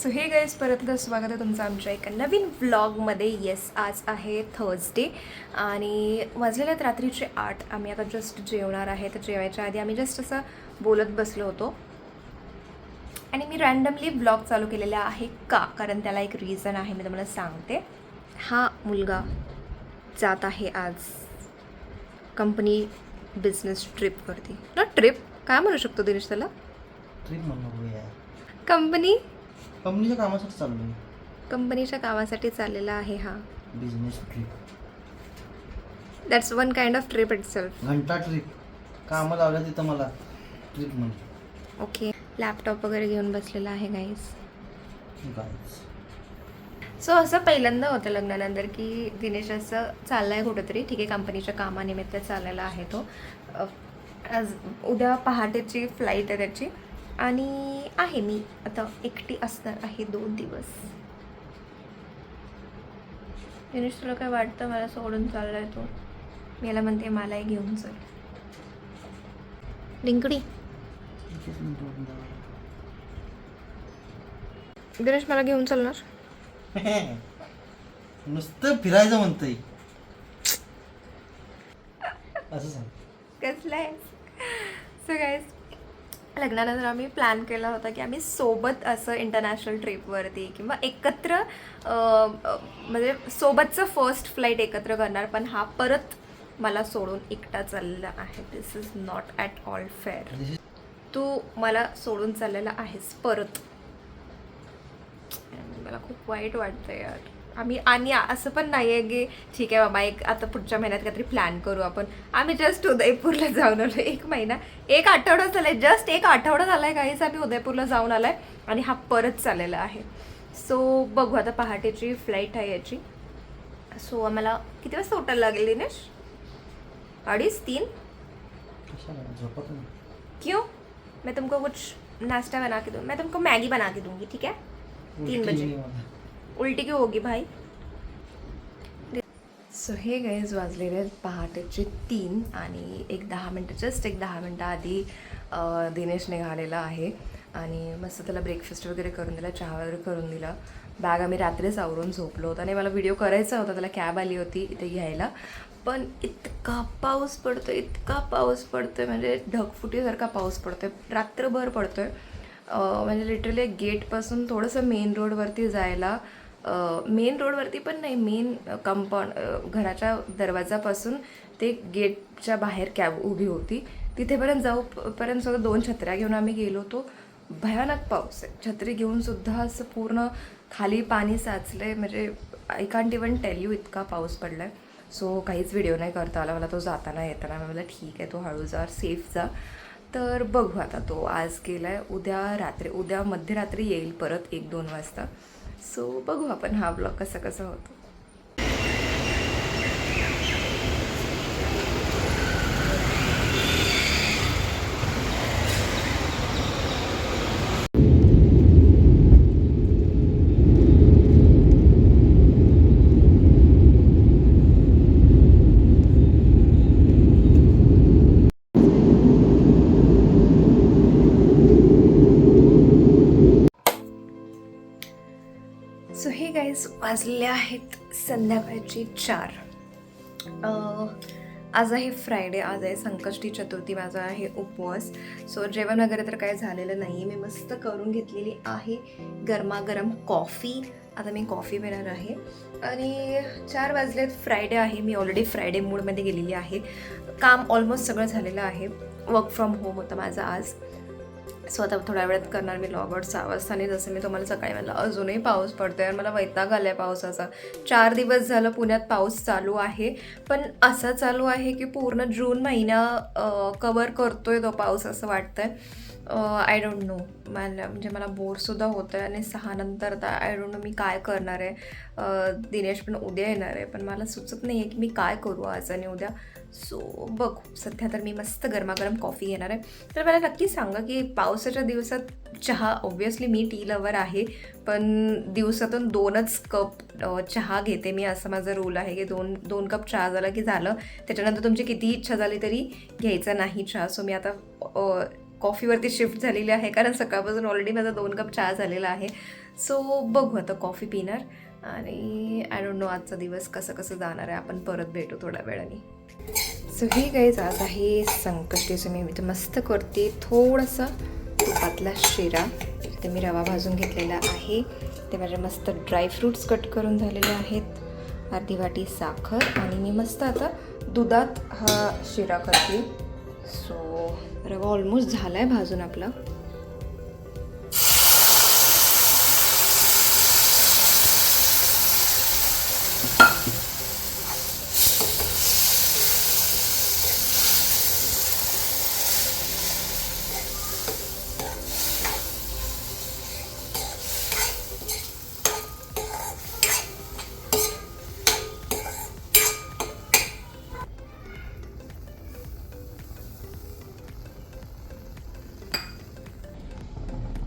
So हे guys परत एकदा स्वागत आहे तुमचं आमच्या एका नवीन व्लॉगमध्ये. येस, आज आहे थर्सडे आणि वाजलेले आहेत रात्रीचे 8. आम्ही आता जस्ट जेवणार आहे. तर जेवायच्या आधी आम्ही जस्ट असं बोलत बसलो होतो आणि मी रँडमली व्लॉग चालू केलेला आहे. का? कारण त्याला एक रिझन आहे, मी तुम्हाला सांगते. हा मुलगा जात आहे आज कंपनी बिझनेस ट्रिपवरती. नॉट ट्रिप, काय म्हणू शकतो दिनेश त्याला? ट्रिप म्हणू यार. कंपनीच्या कामासाठी चाललोय. कंपनीच्या कामासाठी चाललेला आहे हा business trip. That's one kind of trip itself. घंटा ट्रिप. कामं लावल्या तिथं मला ट्रिप म्हण. ओके, लॅपटॉप वगैरे घेऊन बसलेला आहे गाईज. सो असं पहिल्यांदा होतं लग्नानंतर की दिनेश असं चालला आहे कुठंतरी. ठीक आहे, कंपनीच्या कामानिमित्त चाललेला आहे तो. आज उद्या पहाटेची फ्लाईट आहे त्याची आणि आहे मी आता एकटी असणार आहे 2 दिवस. दिनेश, तुला काय वाटतं मला सोडून चालला आहे तो? मी याला म्हणते मलाही घेऊन चल. डिंकडी दिनेश, मला घेऊन चालणार? नुसतं फिरायचं म्हणतंय असं सांग. कसलं आहे? सो गाईज, लग्नानंतर आम्ही प्लॅन केला होता की आम्ही सोबत असं इंटरनॅशनल ट्रिपवरती किंवा एकत्र म्हणजे सोबतचं फर्स्ट फ्लाईट एकत्र करणार. पण हा परत मला सोडून एकटा चाललेला आहे. This is not at all fair. तू मला सोडून चाललेला आहेस परत. मला खूप वाईट वाटतं यार. आणि असं पण नाही आहे की ठीक आहे बाबा एक आता पुढच्या महिन्यात काहीतरी प्लॅन करू आपण. आम्ही जस्ट उदयपूरला जाऊन आलो. 1 महिना 1 आठवडा झाला आहे. जस्ट 1 आठवडा झाला आहे काहीच. आम्ही उदयपूरला जाऊन आलो आहे आणि हा परत चाललेला आहे. सो बघू आता, पहाटेची फ्लाईट आहे याची. सो आम्हाला किती वाजता उठायला लागेल दिनेश? 2:30-3? क्यों? मैं तुमको कुछ नाश्ता बना के दूँ. मैं तुमको मैगी बना के दूँगी, ठीक है? 3 बजे. उलटी क्यों होगी भाई? सो हे गाईज, वाजलेले आहेत पहाटेचे 3 आणि एक 10 मिनटं, जस्ट एक 10 मिनटं आधी दिनेश निघालेला आहे आणि मस्त त्याला ब्रेकफास्ट वगैरे करून दिला, चहा वगैरे करून दिला. बॅग आम्ही रात्रीच आवरून झोपलो होतो आणि मला व्हिडिओ करायचा होता. त्याला कॅब आली होती इथे घ्यायला, पण इतका पाऊस पडतोय, इतका पाऊस पडतोय, म्हणजे ढगफुटीसारखा पाऊस पडतोय, रात्रभर पडतोय. म्हणजे लिटरली गेटपासून थोडंसं मेन रोडवरती जायला, मेन रोडवरती पण नाही, मेन कंपाऊंड घराच्या दरवाजापासून ते गेटच्या बाहेर कॅब उभी होती. तिथेपर्यंत जाऊपर्यंत सुद्धा 2 छत्र्या घेऊन आम्ही गेलो होतो. भयानक पाऊस आहे. छत्री घेऊनसुद्धा असं पूर्ण खाली पाणी साचलं आहे. म्हणजे I can't even tell you, इतका पाऊस पडला आहे. सो काहीच व्हिडिओ नाही करता आला मला तो जाताना येताना. मी म्हटलं ठीक आहे, तो हळू जा, सेफ जा. तर बघू आता, तो आज गेला आहे. उद्या मध्यरात्री येईल परत 1-2 वाजता. सो बघू आपण हा ब्लॉग कसा होतो. सो हे गाईज, वाजले आहेत संध्याकाळची 4. आज आहे फ्रायडे, आज आहे संकष्टी चतुर्थी, माझा आहे उपवास. सो जेवण वगैरे तर काय झालेलं नाही आहे. मी मस्त करून घेतलेली आहे गरमागरम कॉफी. आता मी कॉफी पिणार आहे आणि 4 वाजलेत. फ्रायडे आहे, मी ऑलरेडी फ्रायडे मूडमध्ये गेलेली आहे. काम ऑलमोस्ट सगळं झालेलं आहे. वर्क फ्रॉम होम होतं माझं आज. सो आता थोड्या वेळात करणार मी लॉग आउट 6 वाजता. आणि जसं मी तुम्हाला सकाळी म्हणलं, अजूनही पाऊस पडतो आहे. मला वैताग आला आहे पावसाचा. 4 दिवस झालं पुण्यात पाऊस चालू आहे, पण असा चालू आहे की पूर्ण जून महिना कवर करतो आहे तो पाऊस असं वाटतं आहे. आय डोंट नो, मला बोरसुद्धा होतं आहे आणि 6 नंतर आता आय डोंट नो मी काय करणार आहे. दिनेश पण उद्या येणार आहे, पण मला सुचत नाही आहे की मी काय करू आज आणि उद्या. सो बघू, सध्या तर मी मस्त गरमागरम कॉफी घेणार आहे. तर मला नक्की सांगा की पावसाच्या दिवसात चहा, ऑब्व्हियसली मी टी लवर आहे, पण दिवसातून 2च कप चहा घेते मी. असं माझा रूल आहे की 2 कप चहा झाला की झालं. त्याच्यानंतर तुमची कितीही इच्छा झाली तरी घ्यायचा नाही चहा. सो मी आता कॉफीवरती शिफ्ट झालेली आहे, कारण सकाळपासून ऑलरेडी माझा 2 कप चहा झालेला आहे. सो बघू आता कॉफी पिणार आणि आय डोंट नो आजचा दिवस कसं कसं जाणार आहे. आपण परत भेटू थोड्या वेळाने. सो हे गाईज आज आहे संकष्टीचं. मी इथं मस्त करते थोडासा तुपातला शिरा. इथे मी रवा भाजून घेतलेला आहे. ते माझे मस्त ड्रायफ्रूट्स कट करून झालेले आहेत. अर्धी वाटी साखर आणि मी मस्त आता दुधात हा शिरा करते. सो रवा ऑलमोस्ट झाला आहे भाजून आपला.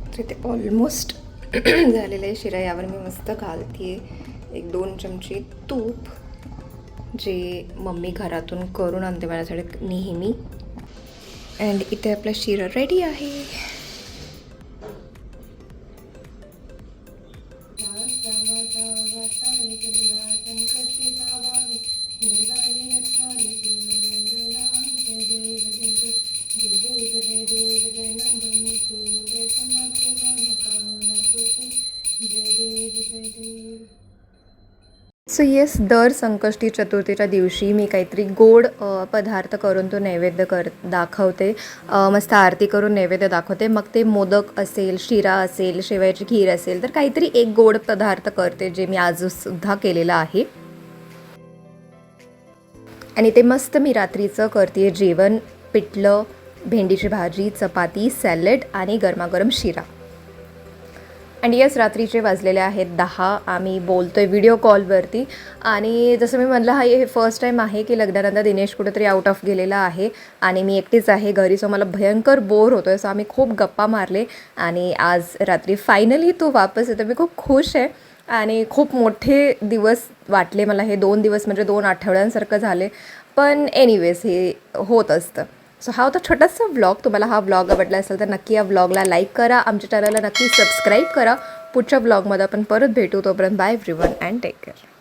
तर इथे ऑलमोस्ट झालेलं आहे शिरा. यावर मी मस्त घालते 1-2 चमचे तूप, जे मम्मी घरातून करून आणते माझ्यासाठी नेहमी. अँड इथे आपला शिरा रेडी आहे. सो येस, दर संकष्टी चतुर्थीच्या दिवशी मी काहीतरी गोड पदार्थ करून तो नैवेद्य दाखवते. मस्त आरती करून नैवेद्य दाखवते. मग ते मोदक असेल, शिरा असेल, शेवयाची खीर असेल, तर काहीतरी एक गोड पदार्थ करते, जे मी आजसुद्धा केलेलं आहे. आणि ते मस्त मी रात्रीचं करते जेवण. पिठलं, भेंडीची भाजी, चपाती, सॅलड आणि गरमागरम शिरा. आणि यस, रात्रीचे वाजलेले आहेत 10. आम्ही बोलतो आहे व्हिडिओ कॉलवरती. आणि जसं मी म्हणलं, हे फर्स्ट टाईम आहे की लग्नानंतर दिनेश कुठेतरी आउट ऑफ गेलेला आहे आणि मी एकटीच आहे घरी. सो मला भयंकर बोर होतो आहे. सो आम्ही खूप गप्पा मारले आणि आज रात्री फायनली तो वापस येतो. मी खूप खुश आहे आणि खूप मोठे दिवस वाटले मला. हे 2 दिवस म्हणजे 2 आठवड्यांसारखं झाले. पण एनिवेज हे होत असतं. सो हा होता छोटासा व्लॉग. तुम्हाला हा व्लॉग आवडला असेल तर नक्की या व्लॉगला लाईक करा. आमच्या चॅनलला नक्की सबस्क्राईब करा. पुढच्या व्लॉगमध्ये आपण परत भेटू. तोपर्यंत bye everyone and take care.